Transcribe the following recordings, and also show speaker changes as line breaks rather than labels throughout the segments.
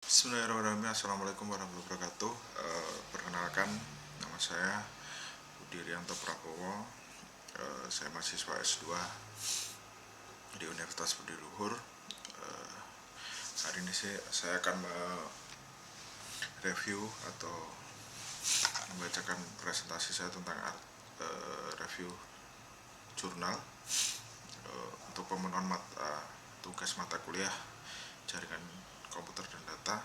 Bismillahirrahmanirrahim. Assalamualaikum warahmatullahi wabarakatuh. Perkenalkan, nama saya Budi Rianto Prabowo. Saya mahasiswa S2 di Universitas Budi Luhur. Hari ini saya akan mereview atau membacakan presentasi saya tentang review jurnal untuk pemenuhan tugas mata kuliah jaringan komputer dan data.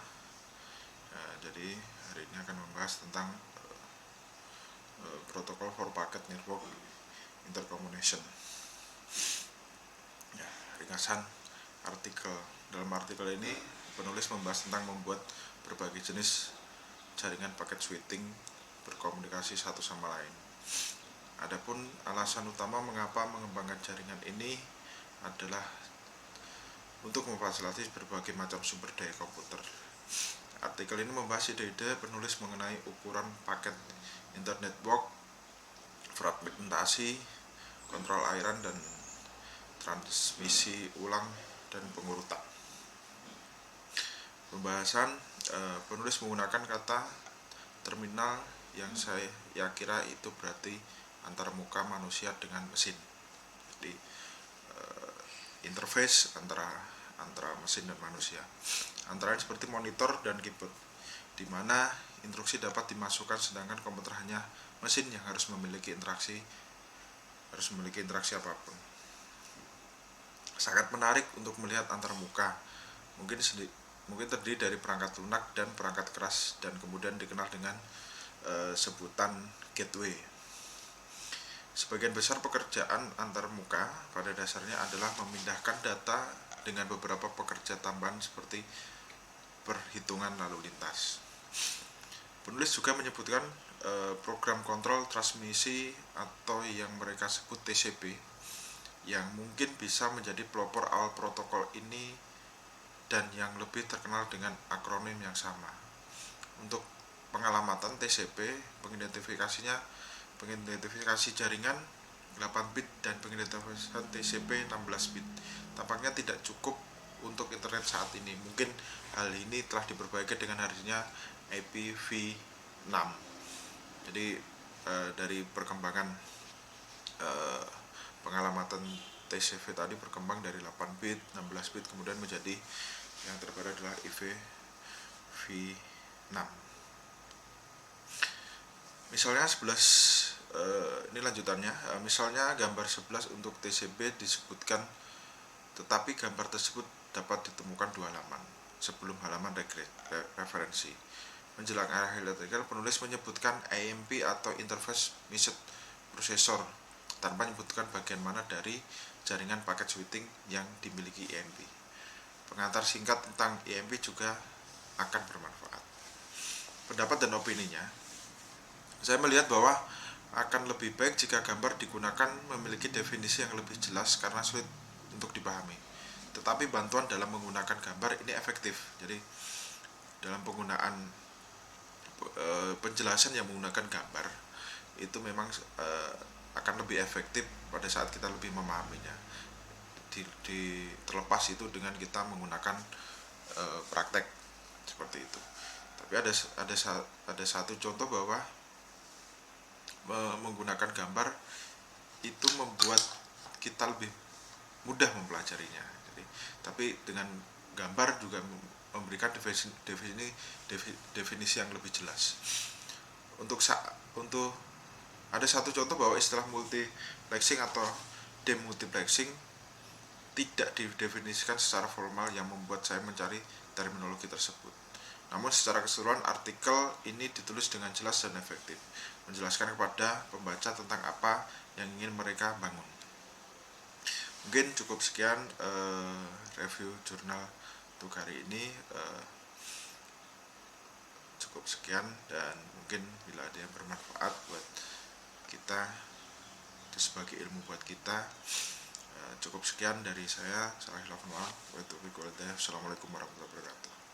Jadi hari ini akan membahas tentang protokol for packet network intercommunication. Ringkasan artikel. Dalam artikel ini penulis membahas tentang membuat berbagai jenis jaringan paket switching berkomunikasi satu sama lain. Adapun alasan utama mengapa mengembangkan jaringan ini adalah untuk memfasilitasi berbagai macam sumber daya komputer. Artikel ini membahas ide-ide penulis mengenai ukuran paket internet network, fragmentasi, kontrol airan, dan transmisi ulang dan pengurutan. Pembahasan penulis menggunakan kata terminal yang saya kira itu berarti antara muka manusia dengan mesin. Jadi interface antara mesin dan manusia, antara seperti monitor dan keyboard, di mana instruksi dapat dimasukkan sedangkan komputer hanya mesin yang harus memiliki interaksi apapun. Sangat menarik untuk melihat antar muka, mungkin terdiri dari perangkat lunak dan perangkat keras, dan kemudian dikenal dengan sebutan gateway. Sebagian besar pekerjaan antar muka pada dasarnya adalah memindahkan data dengan beberapa pekerja tambahan seperti perhitungan lalu lintas. Penulis juga menyebutkan program kontrol transmisi atau yang mereka sebut TCP yang mungkin bisa menjadi pelopor awal protokol ini dan yang lebih terkenal dengan akronim yang sama. Untuk pengalamatan TCP, pengidentifikasi jaringan 8 bit dan pengidentifikasi TCP 16 bit tampaknya tidak cukup untuk internet saat ini. Mungkin hal ini telah diperbaiki dengan hadirnya IPv6. Jadi dari perkembangan pengalamatan TCP tadi berkembang dari 8 bit, 16 bit, kemudian menjadi yang terbaru adalah IPv6. Misalnya 11, ini lanjutannya. Misalnya gambar 11 untuk TCP disebutkan, tetapi gambar tersebut dapat ditemukan 2 halaman sebelum halaman referensi. Menjelang akhir artikel, penulis menyebutkan IMP atau Interface Message Processor tanpa menyebutkan bagian mana dari jaringan paket switching yang dimiliki IMP. Pengantar singkat tentang IMP juga akan bermanfaat. Pendapat dan opininya, saya melihat bahwa akan lebih baik jika gambar digunakan memiliki definisi yang lebih jelas karena sulit untuk dipahami. Tetapi bantuan dalam menggunakan gambar ini efektif. Jadi dalam penggunaan penjelasan yang menggunakan gambar itu memang akan lebih efektif pada saat kita lebih memahaminya. Terlepas itu dengan kita menggunakan praktek seperti itu. Tapi ada satu contoh bahwa menggunakan gambar itu membuat kita lebih mudah mempelajarinya. Tapi dengan gambar juga memberikan definisi yang lebih jelas. Untuk ada satu contoh bahwa istilah multiplexing atau demultiplexing tidak didefinisikan secara formal yang membuat saya mencari terminologi tersebut. Namun secara keseluruhan artikel ini ditulis dengan jelas dan efektif, menjelaskan kepada pembaca tentang apa yang ingin mereka bangun. Mungkin cukup sekian review jurnal untuk hari ini. Cukup sekian, dan mungkin bila ada yang bermanfaat buat kita itu sebagai ilmu buat kita. Cukup sekian dari saya. Assalamualaikum warahmatullahi wabarakatuh.